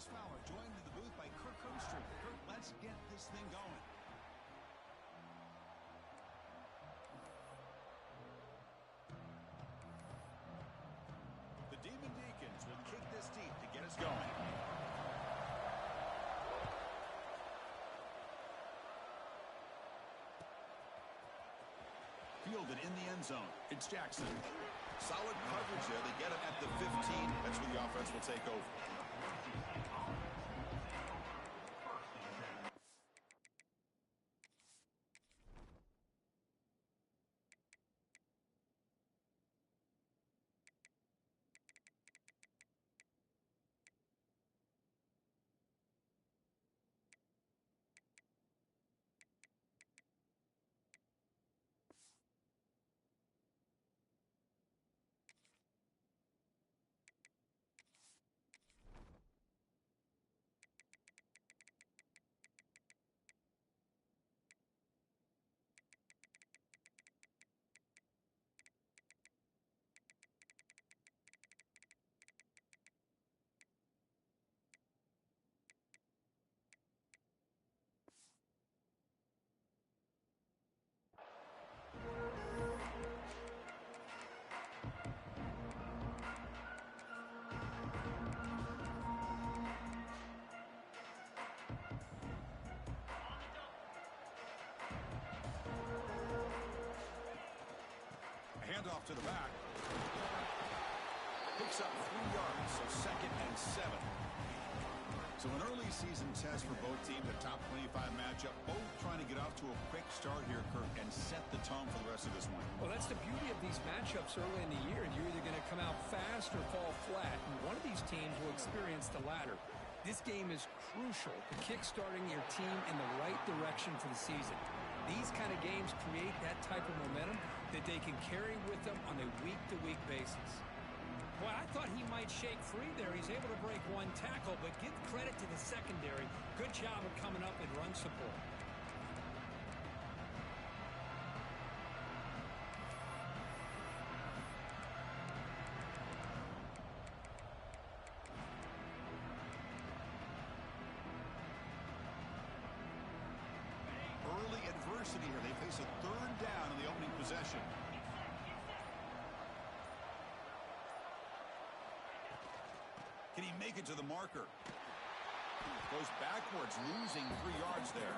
Chris Fowler, joined in the booth by Kirk Herbstreit. Kirk, let's get this thing going. The Demon Deacons will kick this deep to get us going. Fielded in the end zone. It's Jackson. Solid coverage there. They get him at the 15. That's where the offense will take over. Handoff to the back. Picks up 3 yards, so 2nd and 7. So an early season test for both teams, a top 25 matchup. Both trying to get off to a quick start here, Kirk, and set the tone for the rest of this one. Well, that's the beauty of these matchups early in the year. You're either going to come out fast or fall flat, and one of these teams will experience the latter. This game is crucial to kick-starting your team in the right direction for the season. These kind of games create that type of momentum that they can carry with them on a week-to-week basis. Well, I thought he might shake free there. He's able to break one tackle, but give credit to the secondary. Good job of coming up with run support. Early adversity here. They face a 3rd down in the opening possession. Can he make it to the marker? Goes backwards, losing 3 yards there.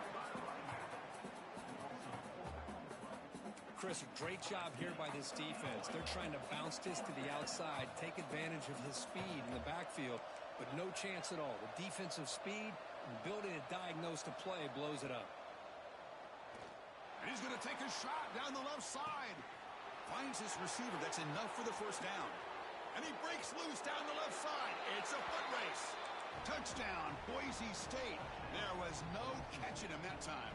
Chris, a great job here by this defense. They're trying to bounce this to the outside, take advantage of his speed in the backfield, but no chance at all. The defensive speed and ability to diagnose the play blows it up. And he's going to take a shot down the left side. Finds his receiver. That's enough for the 1st down. And he breaks loose down the left side. It's a foot race. Touchdown, Boise State. There was no catching him that time.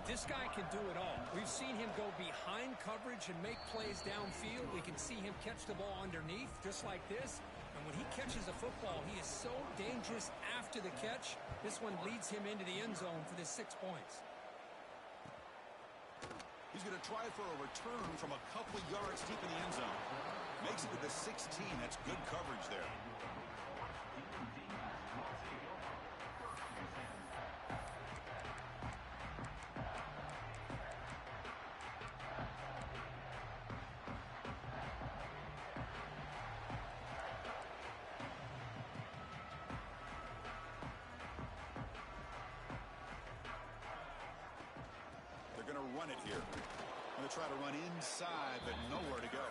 This guy can do it all. We've seen him go behind coverage and make plays downfield. We can see him catch the ball underneath, just like this. And when he catches a football, he is so dangerous after the catch. This one leads him into the end zone for the 6 points. He's going to try for a return from a couple yards deep in the end zone. Makes it to the 16. That's good coverage there. They're going to run it here. Going to try to run inside, but nowhere to go.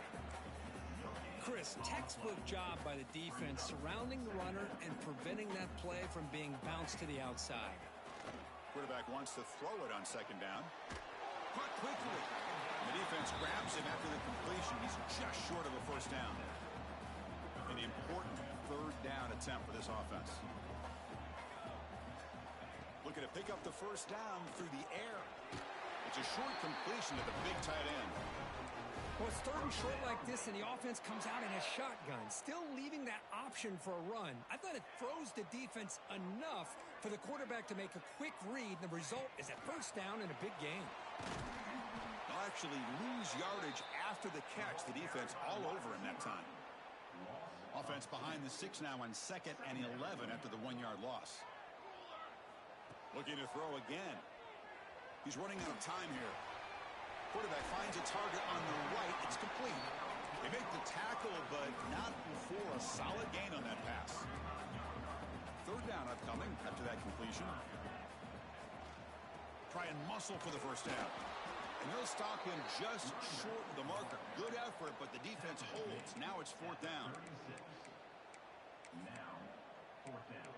Chris, textbook job by the defense surrounding the runner and preventing that play from being bounced to the outside. Quarterback wants to throw it on 2nd down. Caught quickly. The defense grabs him after the completion. He's just short of a 1st down. An important 3rd down attempt for this offense. Looking to pick up the 1st down through the air. It's a short completion to the big tight end. Well, it's 3rd and short like this, and the offense comes out in a shotgun, still leaving that option for a run. I thought it froze the defense enough for the quarterback to make a quick read, and the result is a 1st down in a big game. They'll actually lose yardage after the catch. The defense all over him that time. Offense behind the 6 now on 2nd and 11 after the 1-yard loss. Looking to throw again. He's running out of time here. Quarterback finds a target on the right. It's complete. They make the tackle, but not before a solid gain on that pass. 3rd down upcoming after that completion. Try and muscle for the 1st down. And they'll stop him just short of the marker. Good effort, but the defense holds. Now it's 4th down. Now, 4th down.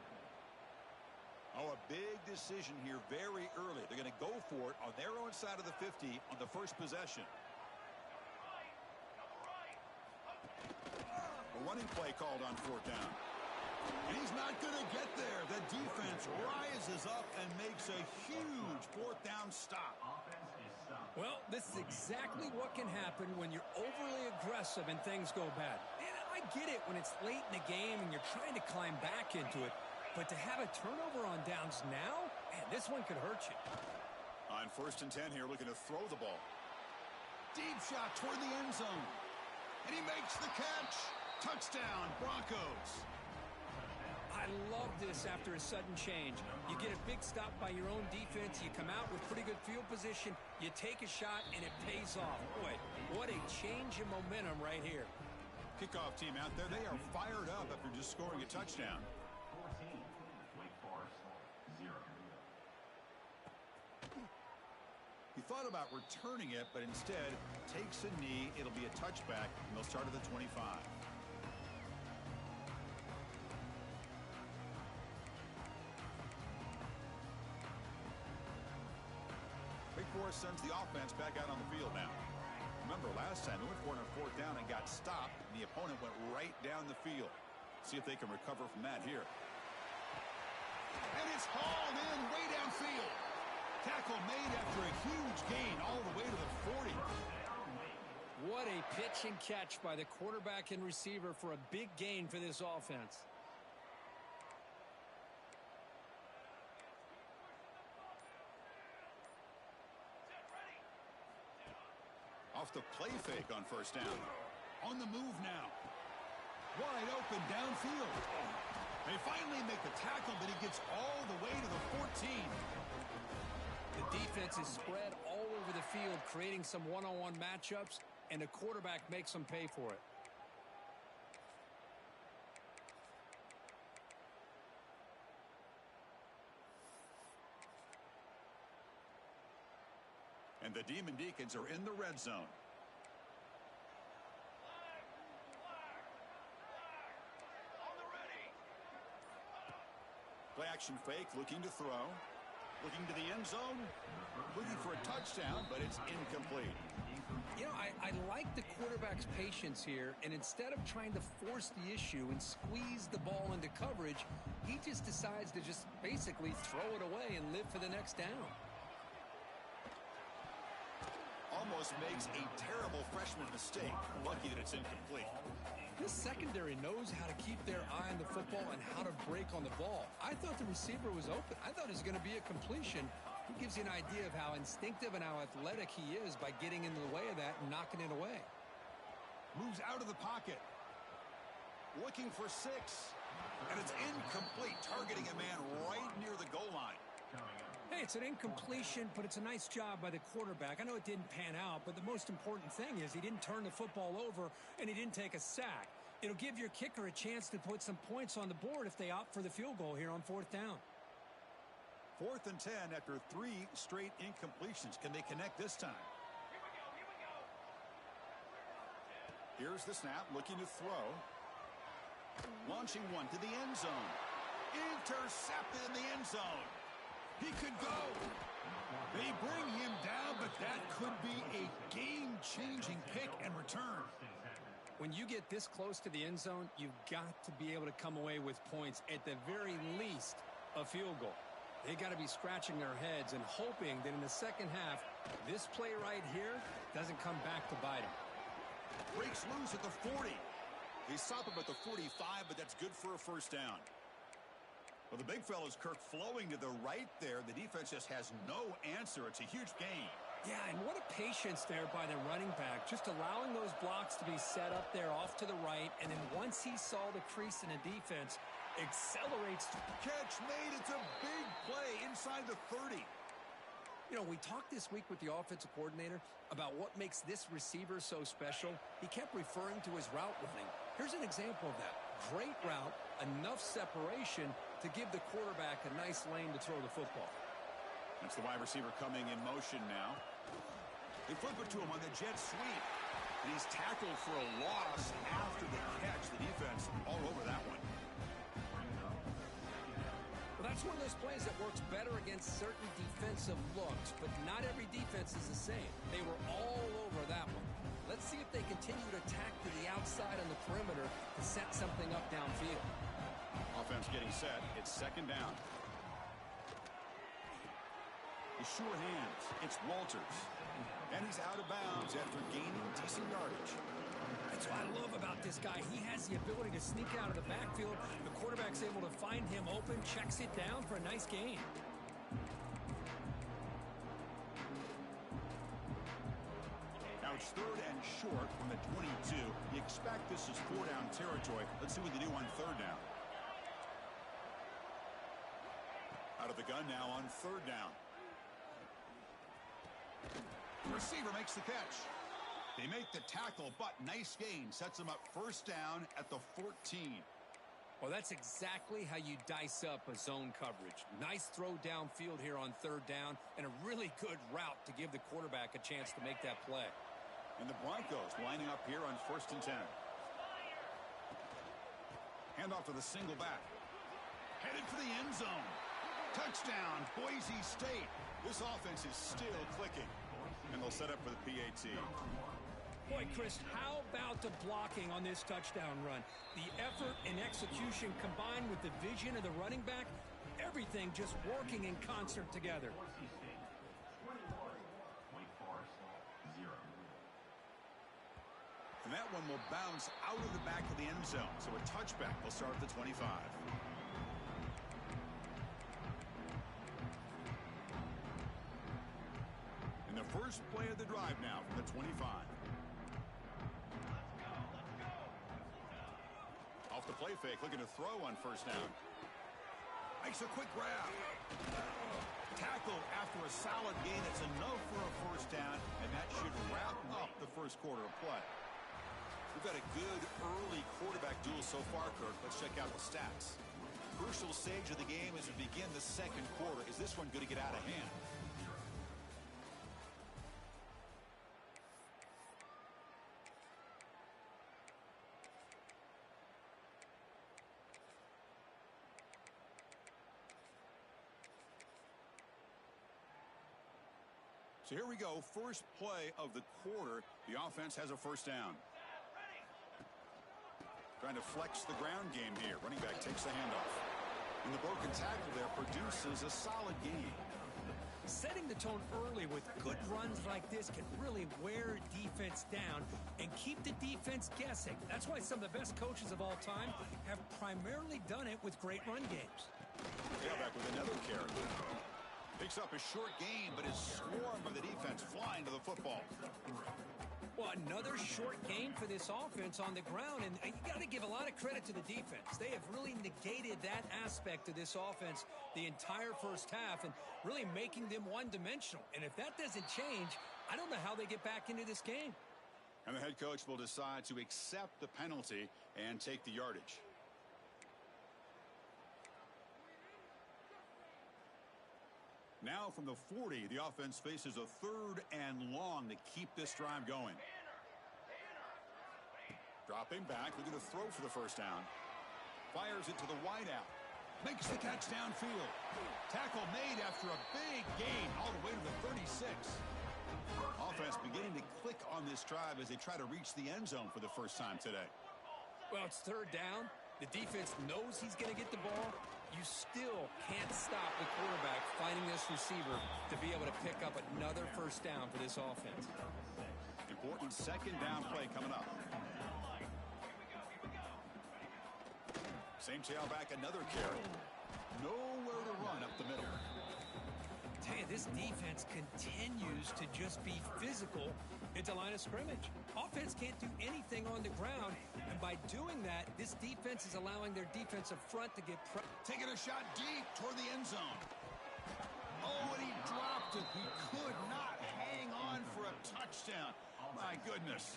Oh, a big decision here very early. They're going to go for it on their own side of the 50 on the first possession. A running play called on 4th down. And he's not going to get there. The defense rises up and makes a huge 4th down stop. Well, this is exactly what can happen when you're overly aggressive and things go bad. And I get it when it's late in the game and you're trying to climb back into it. But to have a turnover on downs now, man, this one could hurt you. On 1st and 10 here, looking to throw the ball. Deep shot toward the end zone. And he makes the catch. Touchdown, Broncos. I love this after a sudden change. You get a big stop by your own defense. You come out with pretty good field position. You take a shot, and it pays off. Boy, what a change in momentum right here. Kickoff team out there. They are fired up after just scoring a touchdown. 14, Wake Forest, 0. He thought about returning it, but instead takes a knee. It'll be a touchback, and they'll start at the 25. Wake Forest sends the offense back out on the field now. Remember, last time they went for it on 4th down and got stopped, and the opponent went right down the field. See if they can recover from that here. And it's hauled in way downfield. Tackle made after a huge gain all the way to the 40. What a pitch and catch by the quarterback and receiver for a big gain for this offense. Off the play fake on 1st down. On the move now. Wide open downfield. They finally make the tackle, but he gets all the way to the 14. The defense is spread all over the field, creating some one-on-one matchups, and the quarterback makes them pay for it. And the Demon Deacons are in the red zone. Play action fake, looking to throw. Looking to the end zone. Looking for a touchdown, but it's incomplete. You know, I like the quarterback's patience here, and instead of trying to force the issue and squeeze the ball into coverage, he just decides to just basically throw it away and live for the next down. Almost makes a terrible freshman mistake. Lucky that it's incomplete. This secondary knows how to keep their eye on the football and how to break on the ball. I thought the receiver was open. I thought it was going to be a completion. It gives you an idea of how instinctive and how athletic he is by getting into the way of that and knocking it away. Moves out of the pocket. Looking for 6. And it's incomplete, targeting a man right near the goal line. Hey, it's an incompletion, but it's a nice job by the quarterback. I know it didn't pan out, but the most important thing is he didn't turn the football over and he didn't take a sack. It'll give your kicker a chance to put some points on the board if they opt for the field goal here on 4th down. 4th and 10 after 3 straight incompletions. Can they connect this time? Here's the snap, looking to throw. Launching one to the end zone. Intercepted in the end zone. He could go. They bring him down, but that could be a game-changing pick and return. When you get this close to the end zone, you've got to be able to come away with points, at the very least, a field goal. They got to be scratching their heads and hoping that in the second half, this play right here doesn't come back to bite them. Breaks loose at the 40. They stop him at the 45, but that's good for a 1st down. Well, the big fella's Kirk flowing to the right there. The defense just has no answer. It's a huge gain. Yeah, and what a patience there by the running back, just allowing those blocks to be set up there off to the right, and then once he saw the crease in the defense, accelerates. Catch made. It's a big play inside the 30. You know, we talked this week with the offensive coordinator about what makes this receiver so special. He kept referring to his route running. Here's an example of that. Great route, enough separation to give the quarterback a nice lane to throw the football. That's the wide receiver coming in motion now. They flip it to him on the jet sweep. And he's tackled for a loss after the catch. The defense all over that one. Well, that's one of those plays that works better against certain defensive looks, but not every defense is the same. They were all over that one. Let's see if they continue to attack to the outside on the perimeter to set something up downfield. Offense getting set. It's second down. The sure hands. It's Walters. And he's out of bounds after gaining decent yardage. That's what I love about this guy. He has the ability to sneak out of the backfield. The quarterback's able to find him open, checks it down for a nice gain. Now it's third and short from the 22. You expect this is 4-down territory. Let's see what they do on third down. Out of the gun now on third down. Receiver makes the catch. They make the tackle, but nice gain. Sets them up first down at the 14. Well, that's exactly how you dice up a zone coverage. Nice throw downfield here on third down, and a really good route to give the quarterback a chance to make that play. And the Broncos lining up here on first and 10. Handoff to the single back. Headed for the end zone. Touchdown, Boise State. This offense is still clicking. And they'll set up for the PAT. Boy, Chris, how about the blocking on this touchdown run? The effort and execution combined with the vision of the running back, everything just working in concert together. And that one will bounce out of the back of the end zone. So a touchback will start at the 25. And the first play of the drive now from the 25. Off the play fake, looking to throw on first down. Makes a quick grab. Tackle after a solid gain. It's enough for a first down, and that should wrap up the first quarter of play. We've got a good early quarterback duel so far, Kirk. Let's check out the stats. Crucial stage of the game as we begin the second quarter. Is this one going to get out of hand? So here we go. First play of the quarter. The offense has a first down. Trying to flex the ground game here. Running back takes the handoff. And the broken tackle there produces a solid gain. Setting the tone early with good runs like this can really wear defense down and keep the defense guessing. That's why some of the best coaches of all time have primarily done it with great run games. Yeah, back with another carry. Picks up a short gain, but is swarmed by the defense flying to the football. Well, another short game for this offense on the ground, and you got to give a lot of credit to the defense. They have really negated that aspect of this offense the entire first half and really making them one-dimensional. And if that doesn't change, I don't know how they get back into this game. And the head coach will decide to accept the penalty and take the yardage. Now from the 40, the offense faces a third and long to keep this drive going. Dropping back, looking to throw for the first down. Fires it to the wideout. Makes the catch downfield. Tackle made after a big gain all the way to the 36. Offense beginning to click on this drive as they try to reach the end zone for the first time today. Well, it's third down. The defense knows he's going to get the ball. You still can't stop the quarterback finding this receiver to be able to pick up another first down for this offense. Important second down play coming up. Same tailback, another carry. Nowhere to run up the middle. Tell you, this defense continues to just be physical at the line of scrimmage. Offense can't do anything on the ground, and by doing that, this defense is allowing their defensive front to get taking a shot deep toward the end zone. Oh, and he dropped it. He could not hang on for a touchdown. My goodness.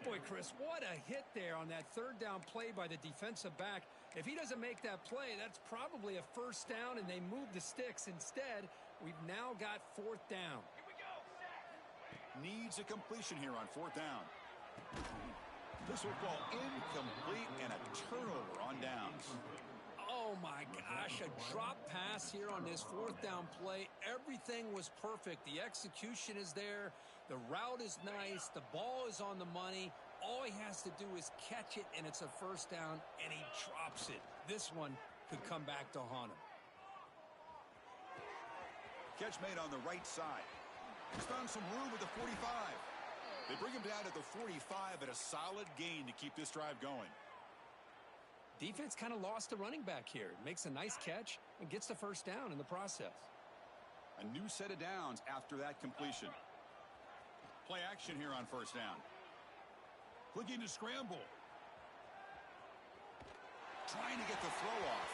Boy, Chris, what a hit there on that third down play by the defensive back. If he doesn't make that play, that's probably a first down, and they move the sticks. Instead, we've now got fourth down. Needs a completion here on fourth down. This football incomplete and a turnover on downs. Oh, my gosh, a drop pass here on this fourth down play. Everything was perfect. The execution is there. The route is nice. The ball is on the money. All he has to do is catch it, and it's a first down, and he drops it. This one could come back to haunt him. Catch made on the right side. He's found some room at the 45. They bring him down at the 45 at a solid gain to keep this drive going. Defense kind of lost the running back here. Makes a nice catch and gets the first down in the process. A new set of downs after that completion. Play action here on first down. Looking to scramble. Trying to get the throw off.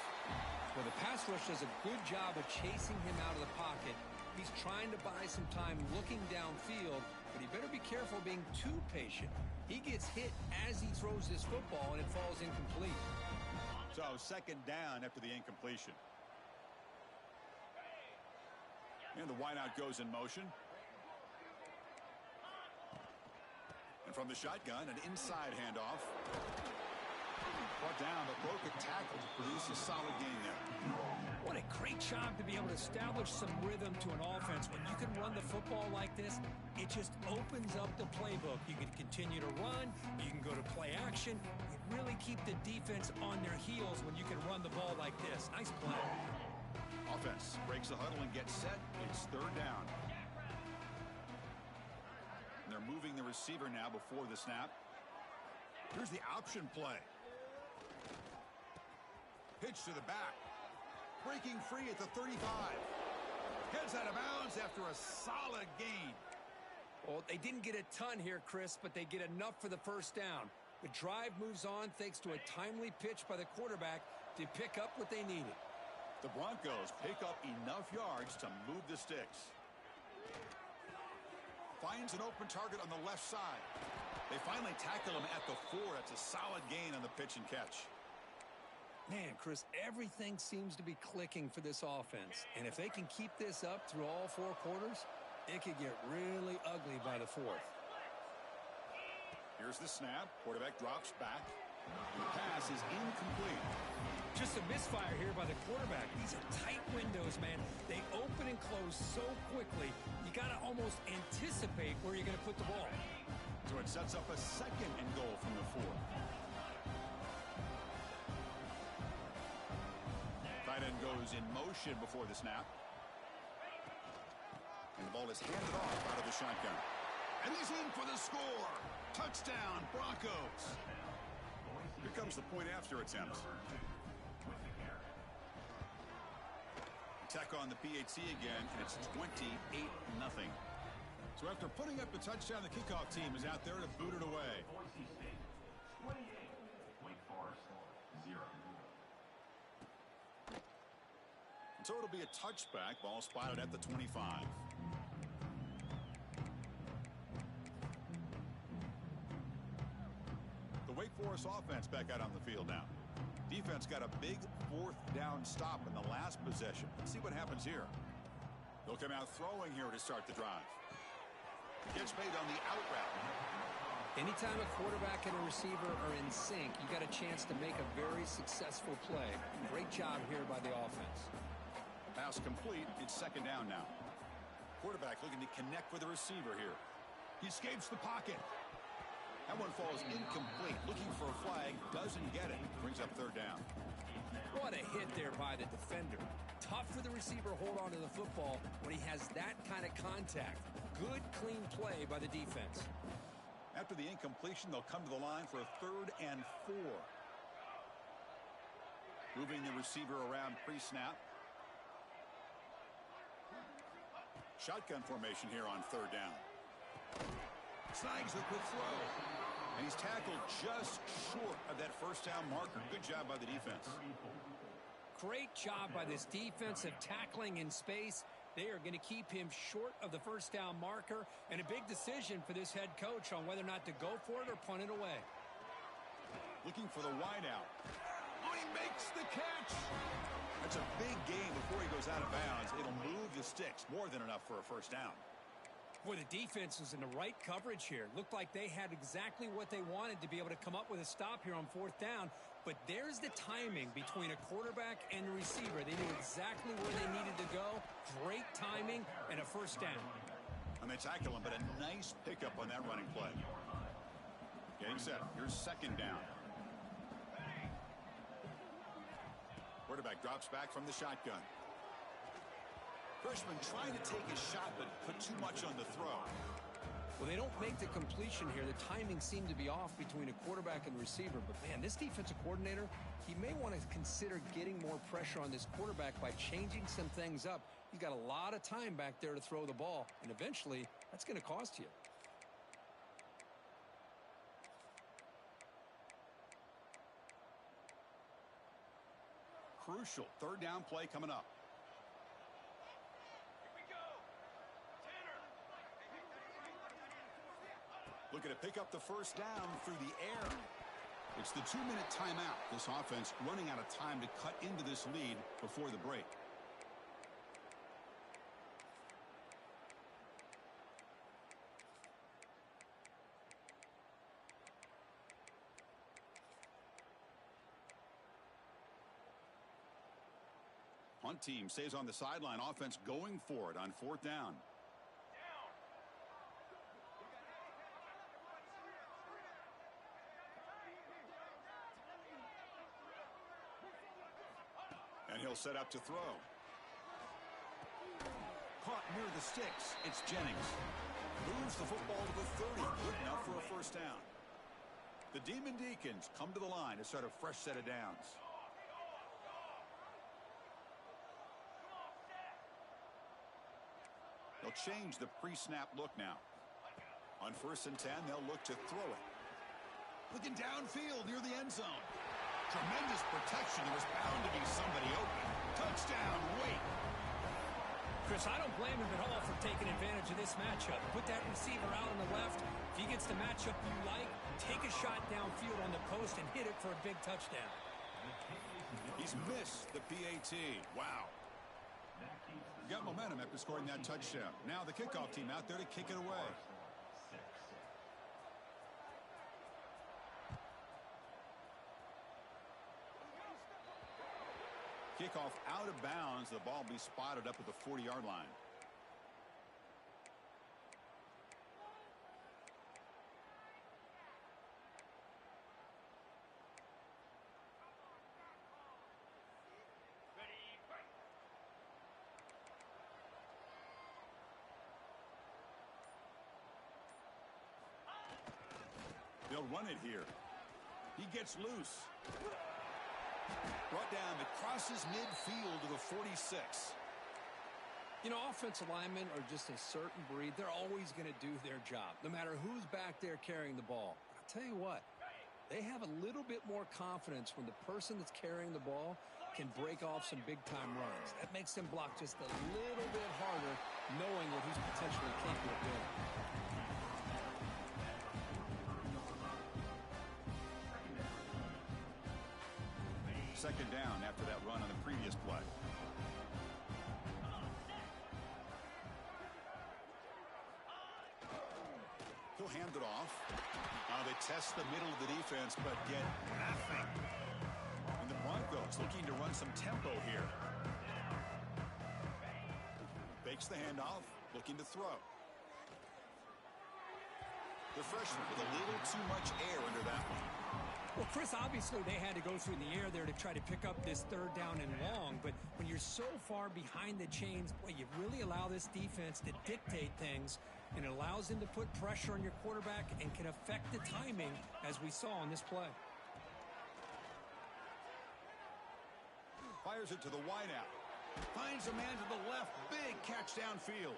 Well, the pass rush does a good job of chasing him out of the pocket. He's trying to buy some time looking downfield, but he better be careful being too patient. He gets hit as he throws this football, and it falls incomplete. So second down after the incompletion. And the wideout goes in motion. And from the shotgun, an inside handoff. Brought down, but broke a tackle to produce a solid gain there. What a great job to be able to establish some rhythm to an offense. When you can run the football like this, it just opens up the playbook. You can continue to run. You can go to play action. You really keep the defense on their heels when you can run the ball like this. Nice play. Offense breaks the huddle and gets set. It's third down. And they're moving the receiver now before the snap. Here's the option play. Pitch to the back. Breaking free at the 35. Heads out of bounds after a solid gain. Well, they didn't get a ton here, Chris, but they get enough for the first down. The drive moves on thanks to a timely pitch by the quarterback to pick up what they needed. The Broncos pick up enough yards to move the sticks. Finds an open target on the left side. They finally tackle him at the 4. That's a solid gain on the pitch and catch. Man, Chris, everything seems to be clicking for this offense. And if they can keep this up through all 4 quarters, it could get really ugly by the 4th. Here's the snap. Quarterback drops back. The pass is incomplete. Just a misfire here by the quarterback. These are tight windows, man. They open and close so quickly, you got to almost anticipate where you're going to put the ball. So it sets up a second and goal from the 4. Tight end goes in motion before the snap. And the ball is handed off out of the shotgun. And he's in for the score. Touchdown, Broncos. Here comes the point after attempt. Tech on the PHC again, and it's 28-0. So after putting up the touchdown, the kickoff team is out there to boot it away. Boise State, 28. Wake Forest, 0. So it'll be a touchback. Ball spotted at the 25. The Wake Forest offense back out on the field now. Defense got a big 4th down stop in the last possession. Let's see what happens here. They'll come out throwing here to start the drive. Gets made on the out route. Anytime a quarterback and a receiver are in sync, you got a chance to make a very successful play. Great job here by the offense. Pass complete. It's second down now. Quarterback looking to connect with the receiver here. He escapes the pocket. That one falls incomplete. Looking for a flag. Doesn't get it. Brings up third down. What a hit there by the defender. Tough for the receiver to hold on to the football when he has that kind of contact. Good, clean play by the defense. After the incompletion, they'll come to the line for a 3rd and 4. Moving the receiver around pre-snap. Shotgun formation here on third down. Snags the quick throw. And he's tackled just short of that first down marker. Good job by the defense. Great job by this defensive tackling in space. They are going to keep him short of the first down marker, and a big decision for this head coach on whether or not to go for it or punt it away. Looking for the wideout. Oh, he makes the catch. That's a big gain before he goes out of bounds. It'll move the sticks, more than enough for a first down. Boy, the defense was in the right coverage here. Looked like they had exactly what they wanted to be able to come up with a stop here on fourth down. But there's the timing between a quarterback and the receiver. They knew exactly where they needed to go. Great timing and a first down. And they tackle him, but a nice pickup on that running play. Getting set. Here's second down. Quarterback drops back from the shotgun. Freshman trying to take a shot, but put too much on the throw. Well, they don't make the completion here. The timing seemed to be off between a quarterback and receiver. But, man, this defensive coordinator, he may want to consider getting more pressure on this quarterback by changing some things up. He's got a lot of time back there to throw the ball, and eventually that's going to cost you. Crucial third down play coming up. Looking to pick up the first down through the air. It's the 2-minute timeout. This offense running out of time to cut into this lead before the break. Punt team stays on the sideline. Offense going for it on fourth down. And he'll set up to throw. Caught near the sticks. It's Jennings. Moves the football to the 30. Good enough for a first down. The Demon Deacons come to the line to start a fresh set of downs. They'll change the pre-snap look now. On 1st and 10, they'll look to throw it. Looking downfield near the end zone. Tremendous protection. There was bound to be somebody open. Touchdown, Wake. Chris, I don't blame him at all for taking advantage of this matchup. Put that receiver out on the left. If he gets the matchup you like, take a shot downfield on the post and hit it for a big touchdown. He's missed the PAT. Wow. Got momentum after scoring that touchdown. Now the kickoff team out there to kick it away. Kickoff out of bounds. The ball will be spotted up at the 40-yard line. They'll run it here. He gets loose. Brought down, it crosses midfield to the 46. You know, offensive linemen are just a certain breed. They're always going to do their job, no matter who's back there carrying the ball. But I'll tell you what, they have a little bit more confidence when the person that's carrying the ball can break off some big-time runs. That makes them block just a little bit harder, knowing what he's potentially capable of doing. Second down after that run on the previous play. He'll hand it off. They test the middle of the defense, but get nothing. And the Broncos looking to run some tempo here. Fakes the handoff, looking to throw. The freshman with a little too much air under that one. Well, Chris, obviously they had to go through the air there to try to pick up this third down and long, but when you're so far behind the chains, boy, you really allow this defense to dictate things, and it allows them to put pressure on your quarterback and can affect the timing, as we saw on this play. Fires it to the wideout. Finds a man to the left. Big catch downfield.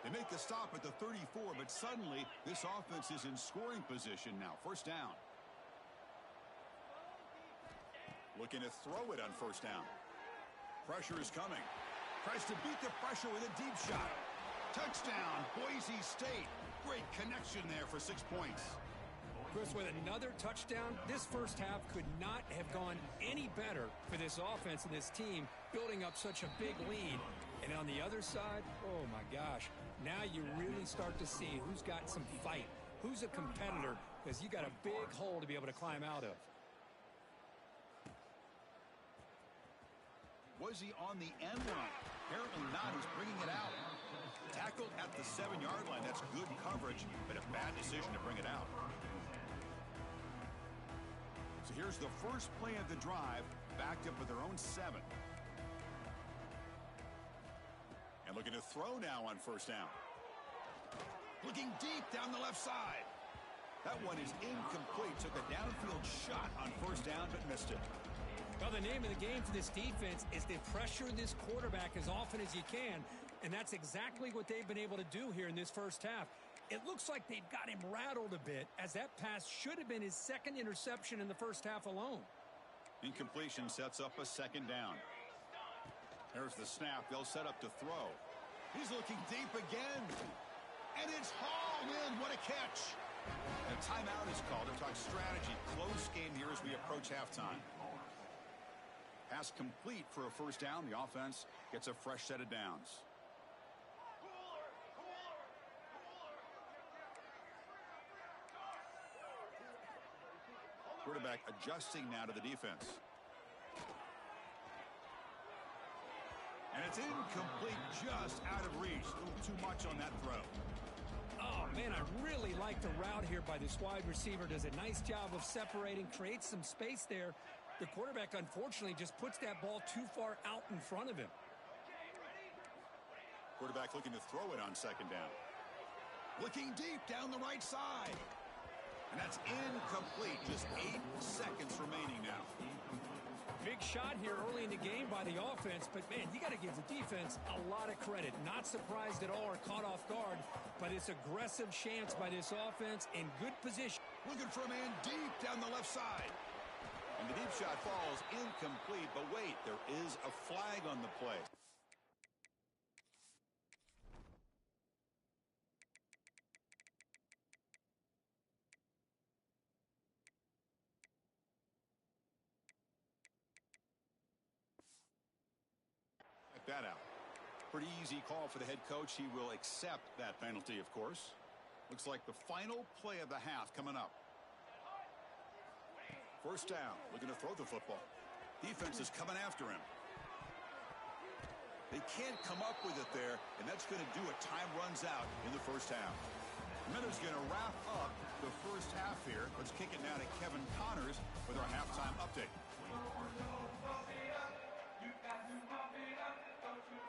They make the stop at the 34, but suddenly this offense is in scoring position now. First down. Looking to throw it on first down. Pressure is coming. Tries to beat the pressure with a deep shot. Touchdown, Boise State. Great connection there for 6 points. Chris, with another touchdown, this first half could not have gone any better for this offense and this team, building up such a big lead. And on the other side, oh my gosh, now you really start to see who's got some fight, who's a competitor, because you got a big hole to be able to climb out of. Was he on the end line? Apparently not. He's bringing it out. Tackled at the 7-yard line. That's good coverage, but a bad decision to bring it out. So here's the first play of the drive, backed up with their own 7. And looking to throw now on first down. Looking deep down the left side. That one is incomplete. Took a downfield shot on first down, but missed it. Well, the name of the game for this defense is to pressure this quarterback as often as you can, and that's exactly what they've been able to do here in this first half. It looks like they've got him rattled a bit, as that pass should have been his second interception in the first half alone. Incompletion sets up a second down. There's the snap. They'll set up to throw. He's looking deep again. And it's hauled in. What a catch. A timeout is called to talk strategy. Close game here as we approach halftime. Pass complete for a first down. The offense gets a fresh set of downs. Quarterback adjusting now to the defense. And it's incomplete, just out of reach. A little too much on that throw. Oh, man, I really like the route here by this wide receiver. Does a nice job of separating, creates some space there. The quarterback, unfortunately, just puts that ball too far out in front of him. Quarterback looking to throw it on second down. Looking deep down the right side. And that's incomplete. Just 8 seconds remaining now. Big shot here early in the game by the offense, but, man, you got to give the defense a lot of credit. Not surprised at all or caught off guard by this aggressive chance by this offense in good position. Looking for a man deep down the left side. And the deep shot falls incomplete, but wait, there is a flag on the play. That out. Pretty easy call for the head coach. He will accept that penalty, of course. Looks like the final play of the half coming up. First down, looking to throw the football. Defense is coming after him. They can't come up with it there, and that's going to do it. Time runs out in the first half. Miller's going to wrap up the first half here. Let's kick it now to Kevin Connors with our halftime update.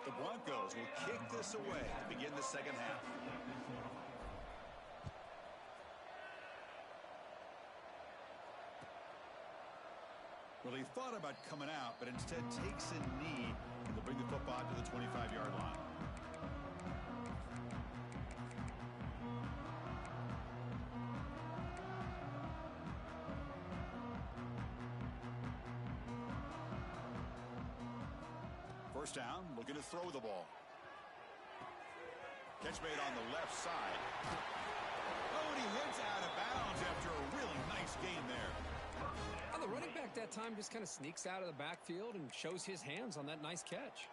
The Broncos will kick this away to begin the second half. Well, he thought about coming out, but instead takes a knee and will bring the football to the 25-yard line. First down, looking to throw the ball. Catch made on the left side. Oh, and he hits out of bounds after a really nice gain there. And the running back that time just kind of sneaks out of the backfield and shows his hands on that nice catch.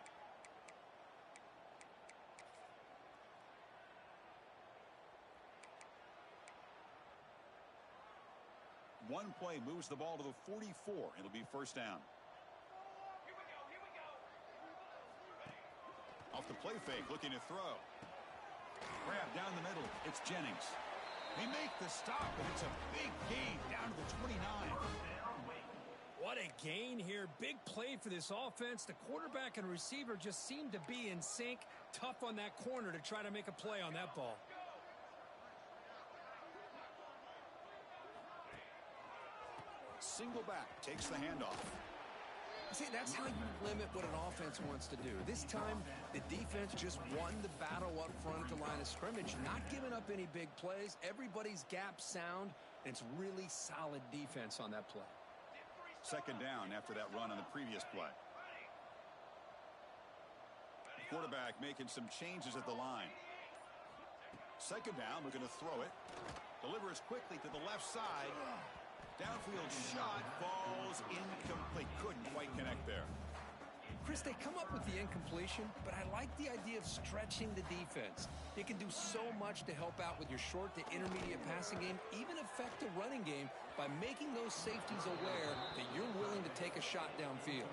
One play moves the ball to the 44. It'll be first down. Off the play fake, looking to throw. Grab down the middle. It's Jennings. They make the stop, but it's a big gain down to the 29. What a gain here. Big play for this offense. The quarterback and receiver just seem to be in sync. Tough on that corner to try to make a play on that ball. Single back, takes the handoff. See, that's how you limit what an offense wants to do. This time, the defense just won the battle up front at the line of scrimmage, not giving up any big plays. Everybody's gap sound, and it's really solid defense on that play. Second down after that run on the previous play. Quarterback making some changes at the line. Second down, we're going to throw it. Delivers quickly to the left side. Downfield shot falls incomplete. Couldn't quite connect there. Chris, they come up with the incompletion, but I like the idea of stretching the defense. It can do so much to help out with your short to intermediate passing game, even affect the running game by making those safeties aware that you're willing to take a shot downfield.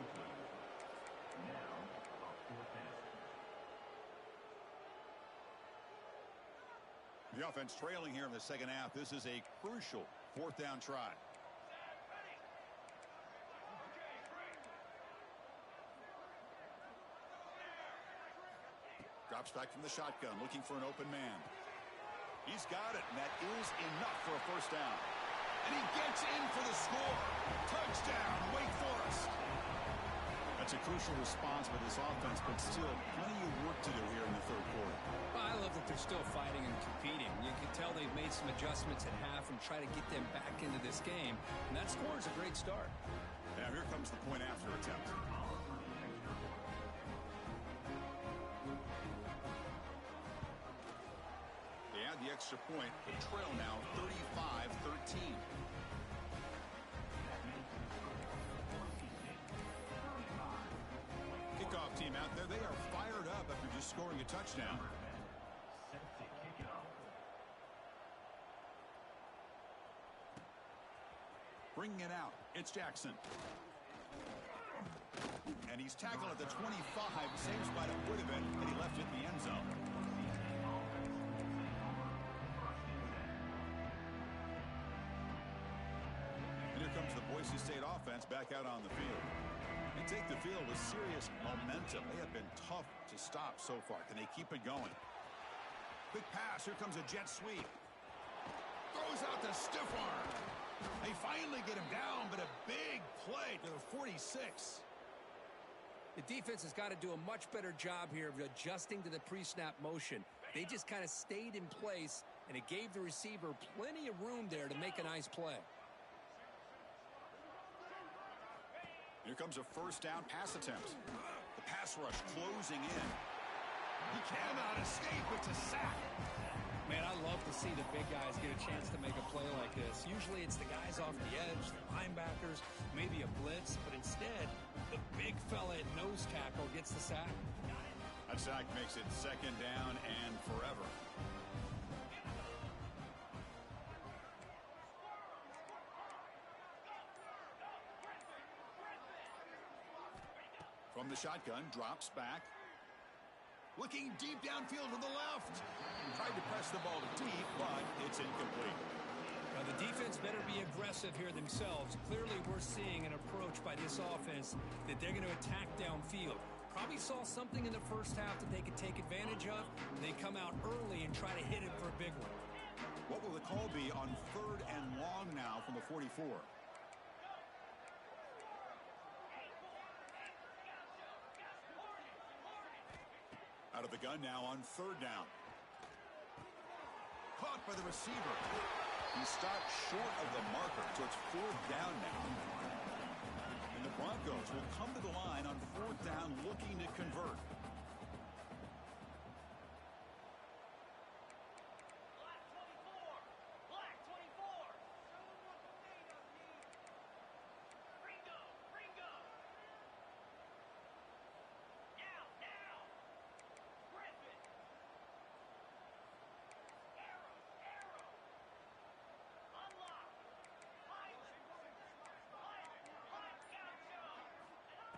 The offense trailing here in the second half. This is a crucial fourth down try. Drops back from the shotgun, looking for an open man. He's got it, and that is enough for a first down. And he gets in for the score. Touchdown, Wake Forest. That's a crucial response by this offense, but still plenty of work to do here in the third quarter. Well, I love that they're still fighting and competing. You can tell they've made some adjustments at half and try to get them back into this game. And that score is a great start. Now here comes the point after attempt. They add the extra point. The trail now 35-13. Kickoff team out there. They are fired up after just scoring a touchdown. Bringing it out. It's Jackson. And he's tackled at the 25. Same spot it would have been, and he left it in the end zone. And here comes the Boise State offense back out on the field. They take the field with serious momentum. They have been tough to stop so far. Can they keep it going? Quick pass. Here comes a jet sweep. Throws out the stiff arm. They finally get him down, but a big play to the 46. The defense has got to do a much better job here of adjusting to the pre-snap motion. They just kind of stayed in place, and it gave the receiver plenty of room there to make a nice play. Here comes a first down pass attempt. The pass rush closing in. He cannot escape. It's a sack. Man, I love to see the big guys get a chance to make a play like this. Usually it's the guys off the edge, the linebackers, maybe a blitz, but instead, the big fella at nose tackle gets the sack. That sack makes it second down and forever. From the shotgun, drops back. Looking deep downfield to the left. Tried to press the ball deep, but it's incomplete. Now, the defense better be aggressive here themselves. Clearly, we're seeing an approach by this offense that they're going to attack downfield. Probably saw something in the first half that they could take advantage of. They come out early and try to hit it for a big one. What will the call be on third and long now from the 44? Out of the gun now on third down. Caught by the receiver. He stopped short of the marker, so it's fourth down now. And the Broncos will come to the line on fourth down looking to convert.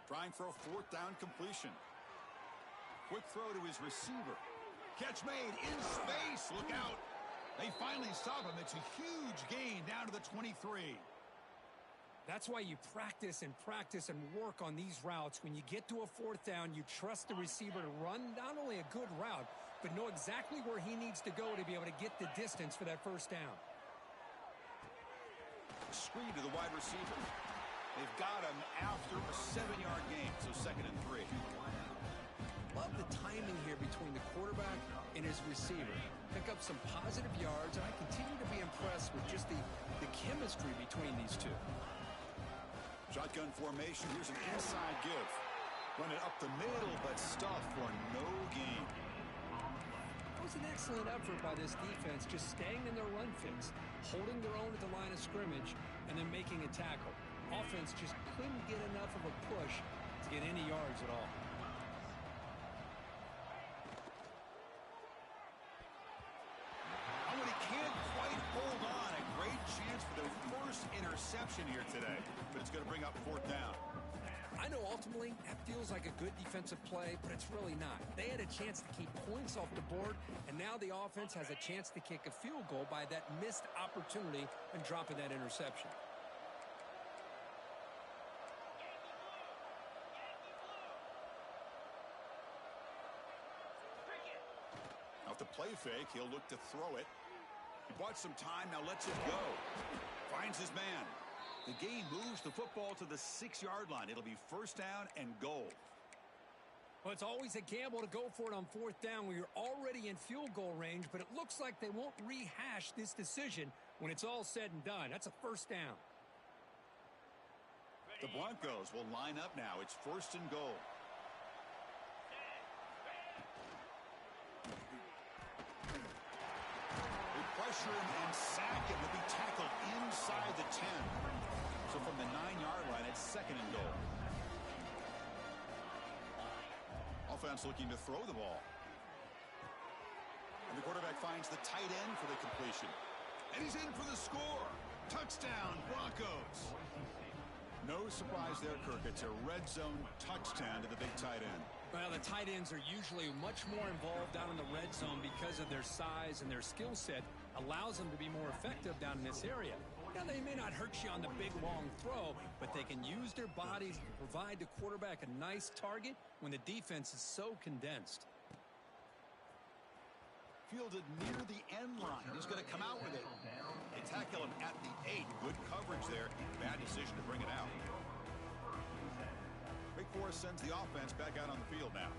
Trying for a fourth down completion. Quick throw to his receiver. Catch made in space. Look out. They finally stop him. It's a huge gain down to the 23. That's why you practice and work on these routes. When you get to a fourth down, you trust the receiver to run not only a good route, but know exactly where he needs to go to be able to get the distance for that first down. Screen to the wide receiver. They've got him after a 7-yard gain, so 2nd and 3. Love the timing here between the quarterback and his receiver. Pick up some positive yards, and I continue to be impressed with just the chemistry between these two. Shotgun formation. Here's an inside give. Run it up the middle, but stuffed for no gain. It was an excellent effort by this defense, just staying in their run fix, holding their own at the line of scrimmage, and then making a tackle. Offense just couldn't get enough of a push to get any yards at all. He can't quite hold on. A great chance for their first interception here today, but it's going to bring up 4th down. I know ultimately that feels like a good defensive play, but it's really not. They had a chance to keep points off the board, and now the offense has a chance to kick a field goal by that missed opportunity and dropping that interception. Off the play fake, he'll look to throw it. He bought some time, now lets it go. Finds his man. The gain moves the football to the 6-yard line. It'll be 1st down and goal. Well, it's always a gamble to go for it on 4th down when you're already in field goal range, but it looks like they won't rehash this decision when it's all said and done. That's a 1st down. The Broncos will line up now. It's 1st and goal. Pressure him and sack it. Will be tackled inside the 10. So from the 9-yard line, it's 2nd and goal. Offense looking to throw the ball. And the quarterback finds the tight end for the completion. And he's in for the score. Touchdown, Broncos. No surprise there, Kirk. It's a red zone touchdown to the big tight end. Well, the tight ends are usually much more involved down in the red zone because of their size and their skill set allows them to be more effective down in this area. Now, they may not hurt you on the big, long throw, but they can use their bodies to provide the quarterback a nice target when the defense is so condensed. Fielded near the end line. He's going to come out with it. They tackle him at the 8. Good coverage there. Bad decision to bring it out. Wake Forest sends the offense back out on the field now.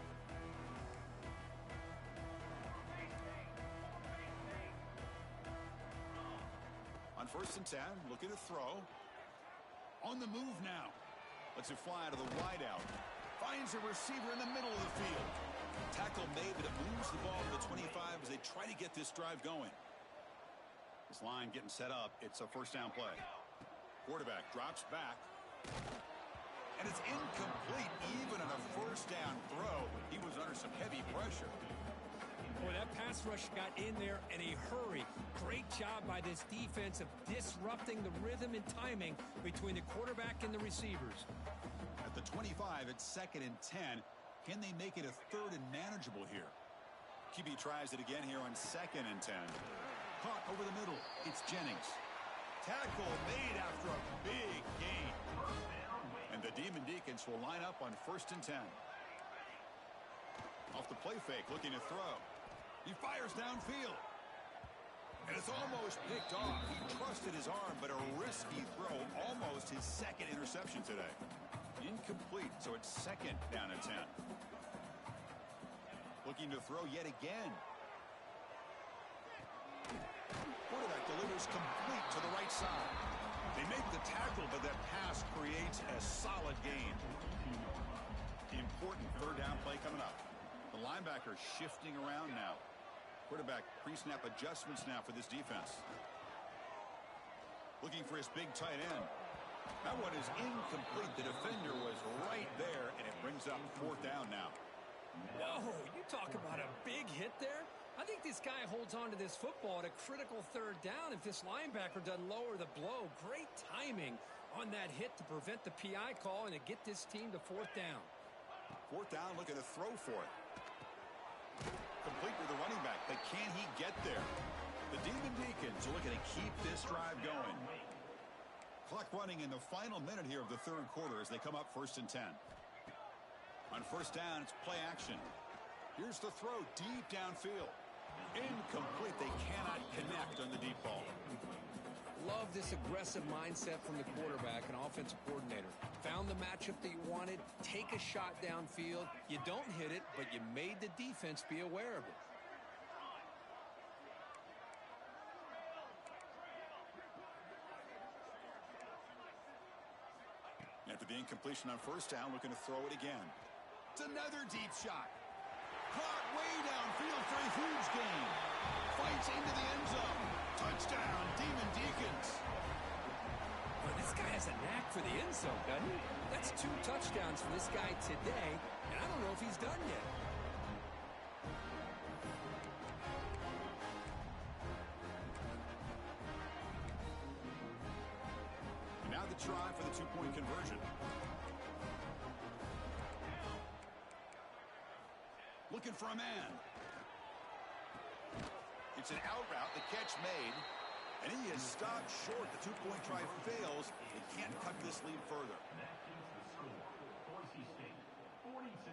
On 1st and 10, looking to throw. On the move now. Lets it fly out of the wideout. Finds a receiver in the middle of the field. Tackle made, but it moves the ball to the 25 as they try to get this drive going. This line getting set up. It's a 1st down play. Quarterback drops back. And it's incomplete even on a 1st down throw. He was under some heavy pressure. Boy, that pass rush got in there in a hurry. Great job by this defense of disrupting the rhythm and timing between the quarterback and the receivers. At the 25, it's 2nd and 10. Can they make it a 3rd and manageable here? QB tries it again here on 2nd and 10. Caught over the middle. It's Jennings. Tackle made after a big gain. And the Demon Deacons will line up on 1st and 10. Off the play fake, looking to throw. He fires downfield. And it's almost picked off. He trusted his arm, but a risky throw. Almost his 2nd interception today. Incomplete, so it's 2nd down and 10. Looking to throw yet again. Quarterback delivers complete to the right side. They make the tackle, but that pass creates a solid gain. Important 3rd down play coming up. The linebacker shifting around now. Quarterback pre-snap adjustments now for this defense. Looking for his big tight end. That one is incomplete. The defender was right there, and it brings up 4th down now. Whoa, you talk about a big hit there. I think this guy holds on to this football at a critical 3rd down if this linebacker doesn't lower the blow. Great timing on that hit to prevent the PI call and to get this team to 4th down. 4th down, looking to throw for it. Complete with the running back, but can he get there? The Demon Deacons are looking to keep this drive going. Clock running in the final minute here of the 3rd quarter as they come up 1st and 10. On 1st down, it's play action. Here's the throw deep downfield. Incomplete. They cannot connect on the deep ball. Love this aggressive mindset from the quarterback and offensive coordinator. Found the matchup that you wanted, take a shot downfield. You don't hit it, but you made the defense be aware of it. After the incompletion on first down, looking to throw it again. It's another deep shot. Caught way downfield for a huge gain. Fights into the end zone. Touchdown, Demon Deacons. Well, this guy has a knack for the end zone, doesn't he? That's 2 touchdowns for this guy today, and I don't know if he's done yet. And now the try for the 2-point conversion. Looking for a man. It's an out route, the catch made, and he is stopped short. The 2-point try fails. They can't cut this lead further.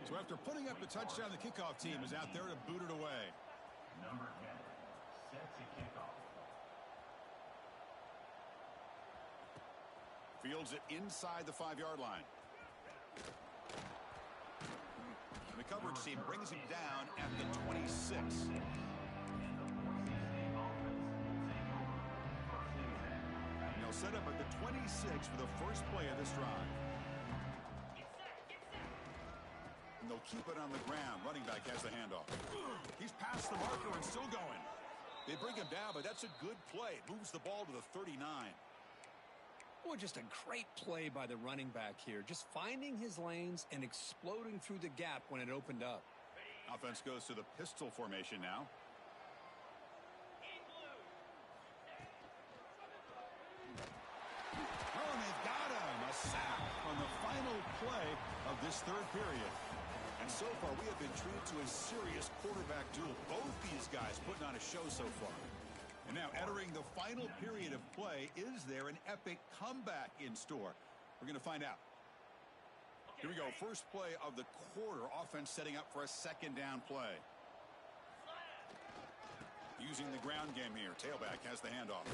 So after putting up the touchdown, the kickoff team is out there to boot it away. Number 10 set to kickoff. Fields it inside the 5-yard line. And the coverage team brings him down at the 26. And they'll set up at the 26 for the first play of this drive. And they'll keep it on the ground. Running back has the handoff. He's past the marker and still going. They bring him down, but that's a good play. Moves the ball to the 39. Boy, just a great play by the running back here. Just finding his lanes and exploding through the gap when it opened up. Offense goes to the pistol formation now. Oh, and they've got him. A sack on the final play of this third period. And so far, we have been treated to a serious quarterback duel. Both these guys putting on a show so far. And now entering the final period of play, is there an epic comeback in store? We're going to find out. Here we go. First play of the quarter. Offense setting up for a second down play. Using the ground game here. Tailback has the handoff.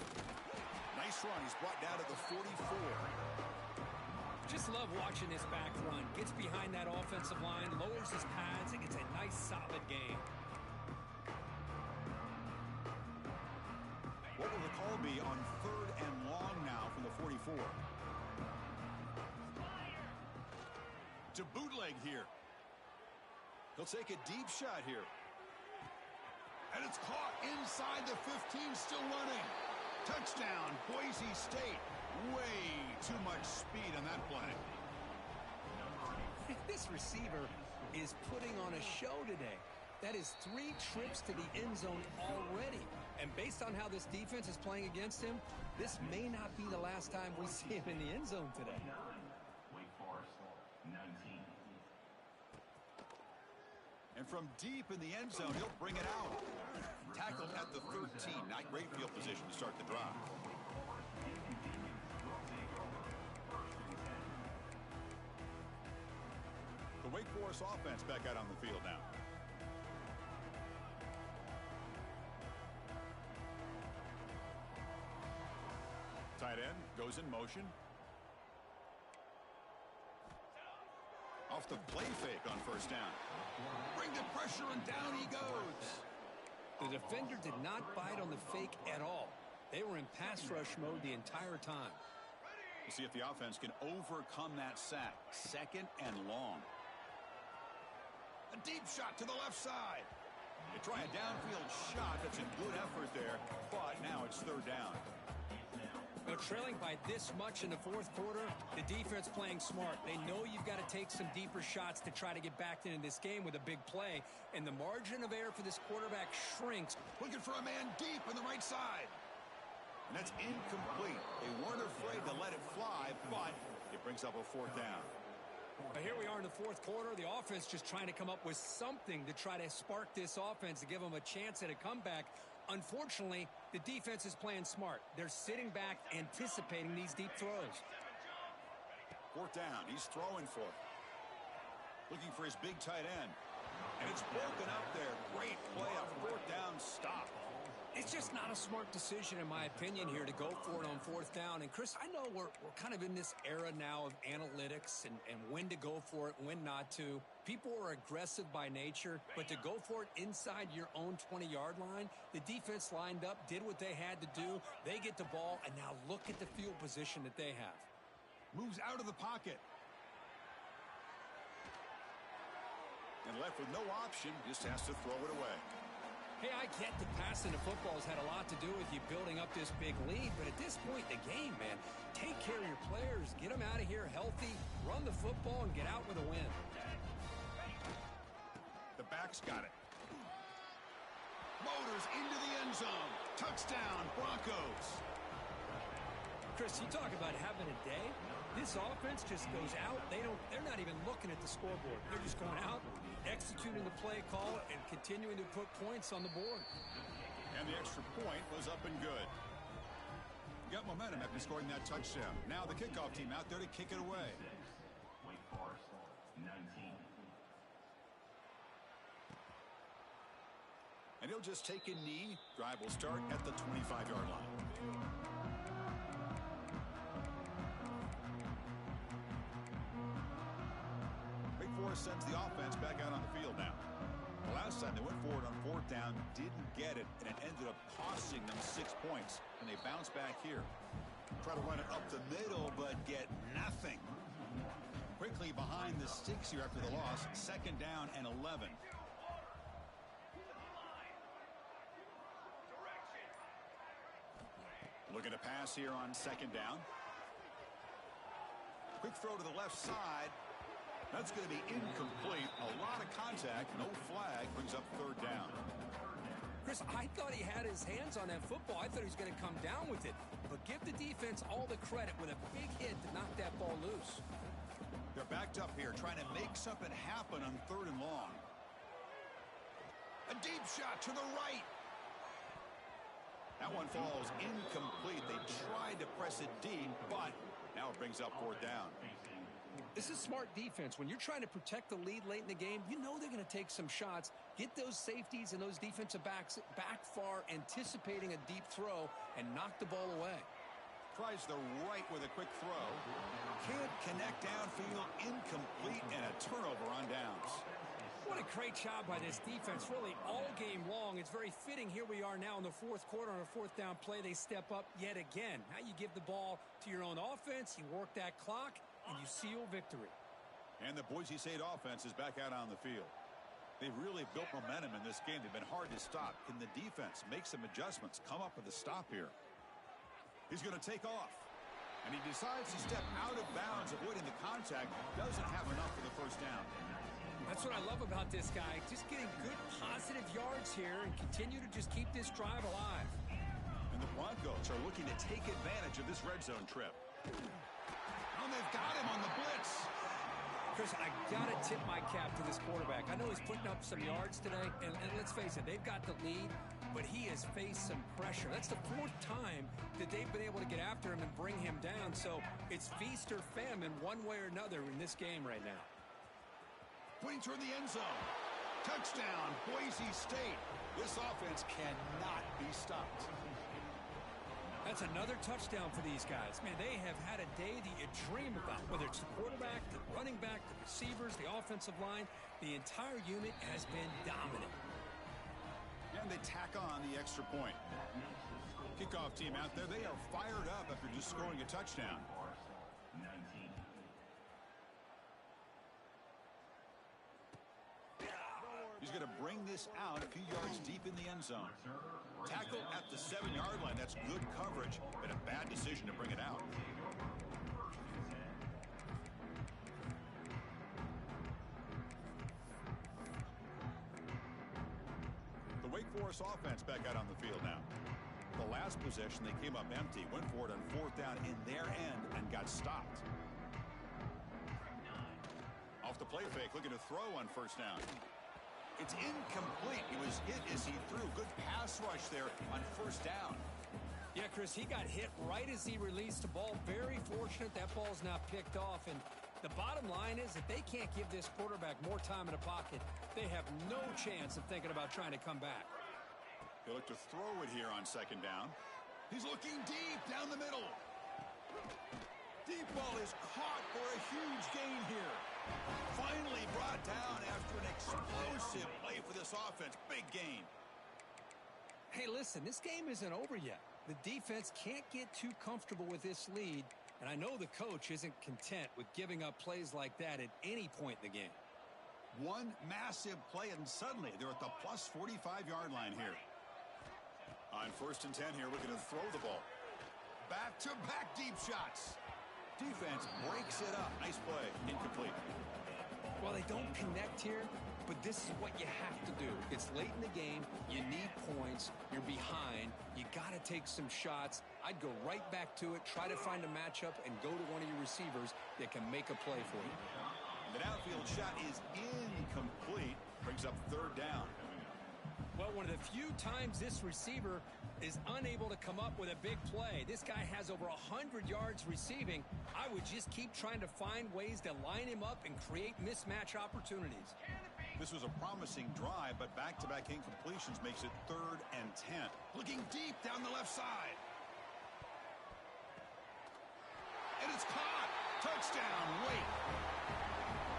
Nice run. He's brought down to the 44. Just love watching this back run. Gets behind that offensive line, lowers his pads, and gets a nice solid gain. What will the call be on 3rd and long now from the 44? To bootleg here. He'll take a deep shot here. And it's caught inside the 15, still running. Touchdown, Boise State. Way too much speed on that play. This receiver is putting on a show today. That is 3 trips to the end zone already. And based on how this defense is playing against him, this may not be the last time we see him in the end zone today. Wake Forest, 19. And from deep in the end zone, he'll bring it out. Tackled at the 13. Not great field position to start the drive. The Wake Forest offense back out on the field now. Tight end goes in motion. Off the play fake on first down. Bring the pressure and down he goes. The defender did not bite on the fake at all. They were in pass rush mode the entire time. We'll see if the offense can overcome that sack. 2nd and long. A deep shot to the left side. They try a downfield shot. That's a good effort there, but now it's 3rd down. Well, trailing by this much in the 4th quarter, the defense playing smart. They know you've got to take some deeper shots to try to get back into this game with a big play, and the margin of error for this quarterback shrinks. Looking for a man deep on the right side. And that's incomplete. They weren't afraid to let it fly, but it brings up a 4th down. But here we are in the 4th quarter. The offense just trying to come up with something to try to spark this offense to give them a chance at a comeback. Unfortunately, the defense is playing smart. They're sitting back, anticipating these deep throws. 4th down. He's throwing for it. Looking for his big tight end. And it's broken up there. Great play. A 4th down stop. It's just not a smart decision, in my opinion, here to go for it on fourth down. And, Chris, I know we're kind of in this era now of analytics and when to go for it, when not to. People are aggressive by nature, but to go for it inside your own 20-yard line, the defense lined up, did what they had to do. They get the ball, and now look at the field position that they have. Moves out of the pocket. And left with no option, just has to throw it away. Hey, I get the passing of football has had a lot to do with you building up this big lead, but at this point in the game, man, take care of your players, get them out of here healthy, run the football, and get out with a win. The back's got it. Motors into the end zone. Touchdown, Broncos. Chris, you talk about having a day. This offense just goes out. They're not even looking at the scoreboard. They're just going out, executing the play call, and continuing to put points on the board. And the extra point was up and good. Got momentum after scoring that touchdown. Now the kickoff team out there to kick it away. Wake Forest, 19. And he'll just take a knee. Drive will start at the 25-yard line. Wake Forest sends the offense back out on the field now. The last time they went forward on fourth down, didn't get it, and it ended up costing them 6 points. And they bounce back here. Try to run it up the middle, but get nothing. Quickly behind the sticks here after the loss. Second down and 11. Looking to pass here on second down. Quick throw to the left side. That's going to be incomplete. A lot of contact. No flag. Brings up third down. Chris, I thought he had his hands on that football. I thought he was going to come down with it. But give the defense all the credit with a big hit to knock that ball loose. They're backed up here trying to make something happen on third and long. A deep shot to the right. That one falls incomplete. They tried to press it deep, but now it brings up fourth down. This is smart defense. When you're trying to protect the lead late in the game, you know they're going to take some shots. Get those safeties and those defensive backs back far, anticipating a deep throw, and knock the ball away. Tries the right with a quick throw. Can't connect downfield. Incomplete, and a turnover on downs. What a great job by this defense, really all game long. It's very fitting. Here we are now in the fourth quarter on a fourth down play. They step up yet again. Now you give the ball to your own offense, you work that clock, and you seal victory. And the Boise State offense is back out on the field. They've really built momentum in this game. They've been hard to stop. Can the defense make some adjustments, come up with a stop here? He's going to take off. And he decides to step out of bounds, avoiding the contact. Doesn't have enough for the first down. That's what I love about this guy. Just getting good, positive yards here and continue to just keep this drive alive. And the Broncos are looking to take advantage of this red zone trip. And they've got him on the blitz. Chris, I got to tip my cap to this quarterback. I know he's putting up some yards today, and let's face it, they've got the lead, but he has faced some pressure. That's the fourth time that they've been able to get after him and bring him down. So it's feast or famine one way or another in this game right now. Pointing toward the end zone. Touchdown, Boise State. This offense cannot be stopped. That's another touchdown for these guys. Man, they have had a day that you dream about. Whether it's the quarterback, the running back, the receivers, the offensive line, the entire unit has been dominant. And they tack on the extra point. Kickoff team out there, they are fired up after just scoring a touchdown. 19. He's going to bring this out a few yards deep in the end zone. Tackle at the 7-yard line. That's good coverage, but a bad decision to bring it out. The Wake Forest offense back out on the field now. The last possession, they came up empty, went for it on fourth down in their end and got stopped. Off the play fake, looking to throw on first down. It's incomplete. He was hit as he threw. Good pass rush there on first down. Yeah, Chris, he got hit right as he released the ball. Very fortunate that ball's now picked off. And the bottom line is that they can't give this quarterback more time in the pocket. They have no chance of thinking about trying to come back. He'll look to throw it here on second down. He's looking deep down the middle. Deep ball is caught for a huge gain here. Finally brought down after an explosive play for this offense. Big gain. Hey, listen, this game isn't over yet. The defense can't get too comfortable with this lead, and I know the coach isn't content with giving up plays like that at any point in the game. One massive play, and suddenly they're at the plus 45-yard line here. On 1st and 10 here, looking to throw the ball. Back-to-back deep shots. Defense breaks it up. Nice play. Incomplete. Well, they don't connect here, but this is what you have to do. It's late in the game. You need points. You're behind. You got to take some shots. I'd go right back to it, try to find a matchup, and go to one of your receivers that can make a play for you. The downfield shot is incomplete. Brings up 3rd down. Well, one of the few times this receiver is unable to come up with a big play. This guy has over 100 yards receiving. I would just keep trying to find ways to line him up and create mismatch opportunities. This was a promising drive, but back-to-back incompletions makes it 3rd and 10. Looking deep down the left side. And it's caught. Touchdown, Wake.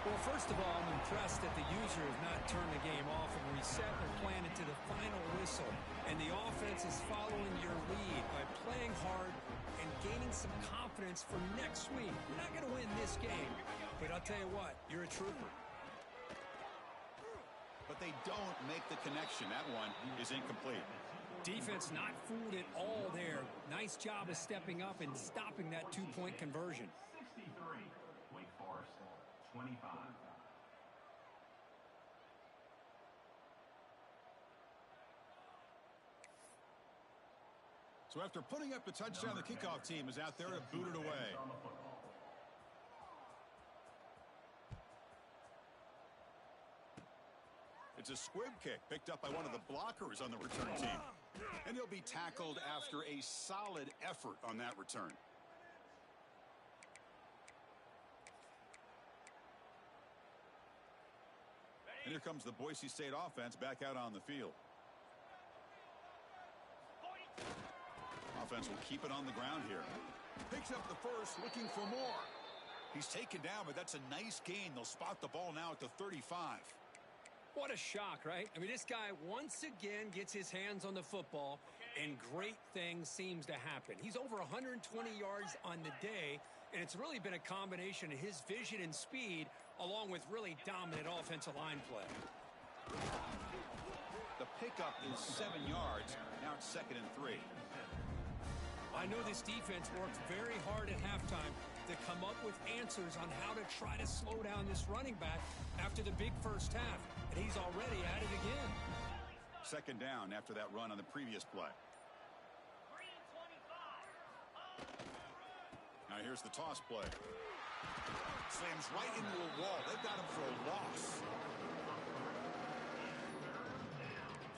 Well, first of all, I'm impressed that the user has not turned the game off and reset their plan into the final whistle. And the offense is following your lead by playing hard and gaining some confidence for next week. You're not going to win this game, but I'll tell you what, you're a trooper. But they don't make the connection. That one is incomplete. Defense not fooled at all there. Nice job of stepping up and stopping that two-point conversion. 63, Wake Forest, 25. So after putting up the touchdown, the kickoff team is out there to boot it away. It's a squib kick picked up by one of the blockers on the return team. And he'll be tackled after a solid effort on that return. And here comes the Boise State offense back out on the field. Offense will keep it on the ground here. Picks up the first, looking for more. He's taken down, but that's a nice gain. They'll spot the ball now at the 35. What a shock, right? I mean, this guy once again gets his hands on the football, and great things seems to happen. He's over 120 yards on the day, and it's really been a combination of his vision and speed along with really dominant offensive line play. The pickup is 7 yards. Now it's 2nd and 3. I know this defense worked very hard at halftime to come up with answers on how to try to slow down this running back after the big first half, and he's already at it again. 2nd down after that run on the previous play. Now here's the toss play. Slams right into a wall. They've got him for a loss.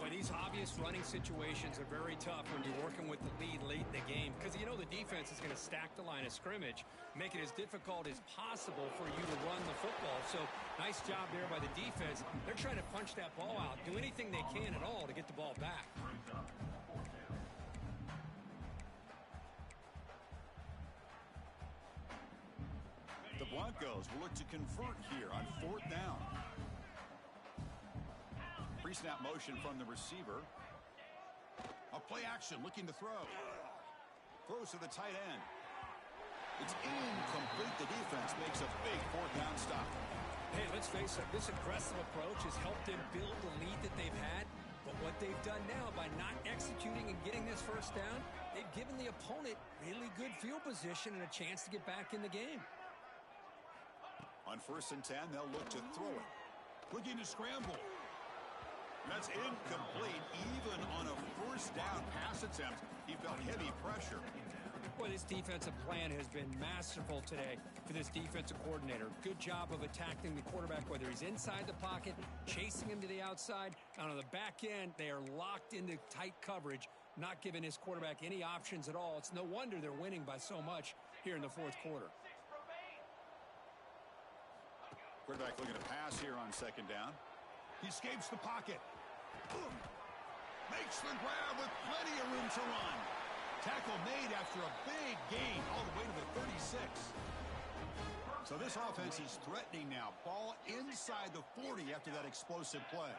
Boy, these obvious running situations are very tough when you're working with the lead late in the game because you know the defense is going to stack the line of scrimmage, make it as difficult as possible for you to run the football. So nice job there by the defense. They're trying to punch that ball out, do anything they can at all to get the ball back. The Broncos will look to convert here on 4th down. Pre-snap motion from the receiver. A play action looking to throw. Throws to the tight end. It's incomplete. The defense makes a big 4th down stop. Hey, let's face it, this aggressive approach has helped them build the lead that they've had. But what they've done now by not executing and getting this first down, they've given the opponent really good field position and a chance to get back in the game. On 1st and 10, they'll look to throw it. Looking to scramble. That's incomplete. Even on a 1st down pass attempt, he felt heavy pressure. Boy, this defensive plan has been masterful today for this defensive coordinator. Good job of attacking the quarterback, whether he's inside the pocket, chasing him to the outside. And on the back end, they are locked into tight coverage, not giving his quarterback any options at all. It's no wonder they're winning by so much here in the 4th quarter. Quarterback looking to pass here on 2nd down. He escapes the pocket. Makes the grab with plenty of room to run. Tackle made after a big gain all the way to the 36. So this offense is threatening now. Ball inside the 40 after that explosive play.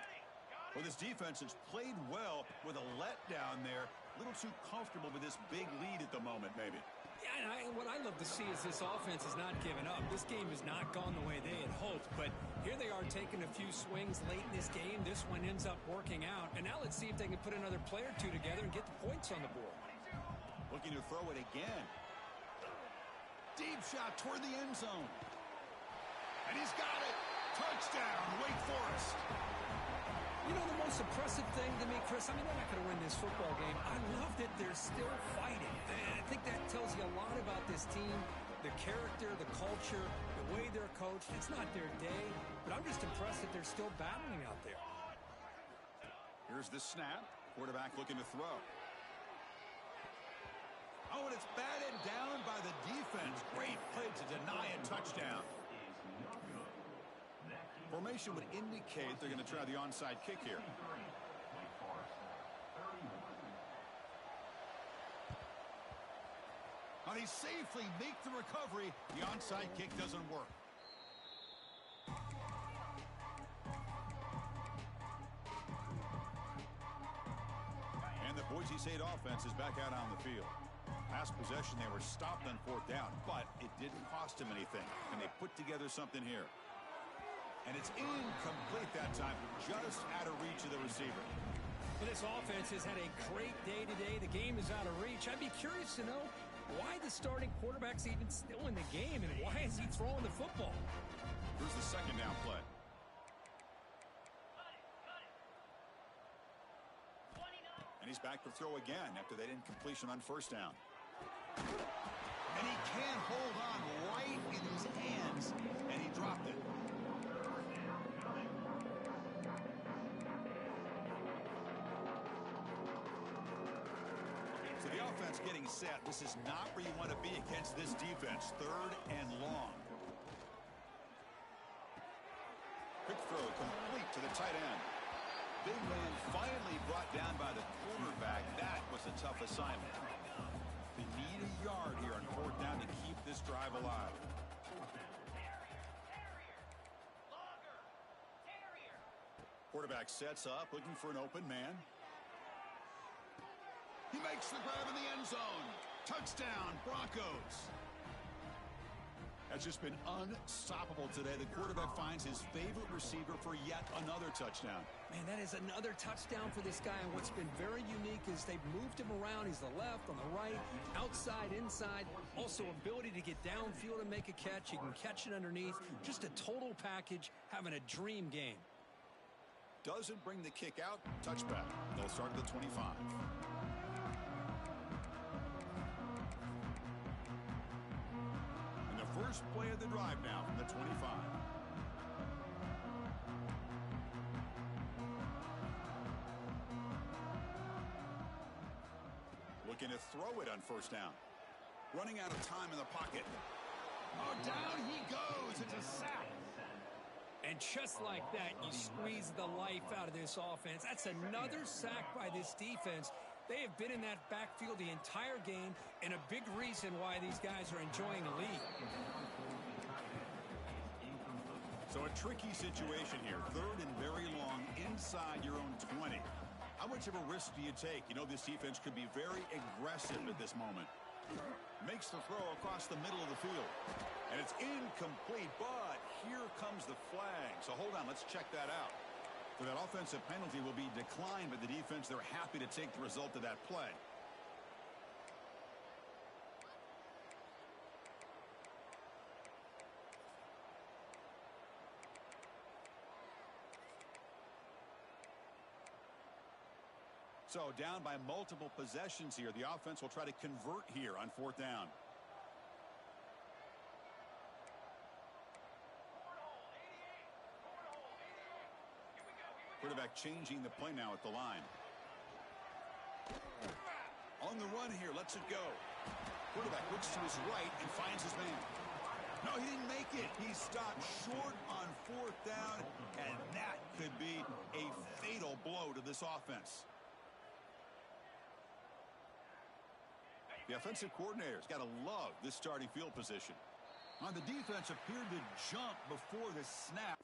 Well, this defense has played well with a letdown there. A little too comfortable with this big lead at the moment, maybe. Yeah, and what I love to see is this offense has not given up. This game has not gone the way they had hoped, but here they are taking a few swings late in this game. This one ends up working out, and now let's see if they can put another play or two together and get the points on the board. Looking to throw it again. Deep shot toward the end zone. And he's got it. Touchdown, Wake Forest. You know, the most impressive thing to me, Chris, I mean, they're not going to win this football game. I love that they're still fighting. And I think that tells you a lot about this team, the character, the culture, the way they're coached. It's not their day, but I'm just impressed that they're still battling out there. Here's the snap. Quarterback looking to throw. Oh, and it's batted down by the defense. Great play to deny a touchdown. Formation would indicate they're going to try the onside kick here. Now they safely make the recovery. The onside kick doesn't work. And the Boise State offense is back out on the field. Last possession, they were stopped on 4th down, but it didn't cost them anything. And they put together something here. And it's incomplete that time, just out of reach of the receiver. Well, this offense has had a great day today. The game is out of reach. I'd be curious to know why the starting quarterback's even still in the game, and why is he throwing the football? Here's the second down play. And he's back to throw again after that incompletion on 1st down. And he can't hold on right in his hands, and he dropped it. So the offense getting set. This is not where you want to be against this defense. 3rd and long. Quick throw complete to the tight end. Big man finally brought down by the quarterback. That was a tough assignment. They need a yard here on 4th down to keep this drive alive. Quarterback sets up, looking for an open man. He makes the grab in the end zone. Touchdown, Broncos. That's just been unstoppable today. The quarterback finds his favorite receiver for yet another touchdown. Man, that is another touchdown for this guy, and what's been very unique is they've moved him around. He's the left, on the right, outside, inside. Also, ability to get downfield and make a catch. He can catch it underneath. Just a total package, having a dream game. Doesn't bring the kick out. Touchback. They'll start at the 25. And the first play of the drive now from the 25. Looking to throw it on 1st down. Running out of time in the pocket. Oh, down he goes. It's a sack. And just like that, you squeeze the life out of this offense. That's another sack by this defense. They have been in that backfield the entire game, and a big reason why these guys are enjoying a lead. So a tricky situation here. 3rd and very long inside your own 20. How much of a risk do you take? You know, this defense could be very aggressive at this moment. Makes the throw across the middle of the field. And it's incomplete, but here comes the flag. So hold on, let's check that out. So that offensive penalty will be declined by the defense. They're happy to take the result of that play. So down by multiple possessions here. The offense will try to convert here on 4th down. Quarterback changing the play now at the line. On the run here, lets it go. Quarterback looks to his right and finds his man. No, he didn't make it. He stopped short on 4th down, and that could be a fatal blow to this offense. The offensive coordinator's got to love this starting field position. On the defense appeared to jump before the snap.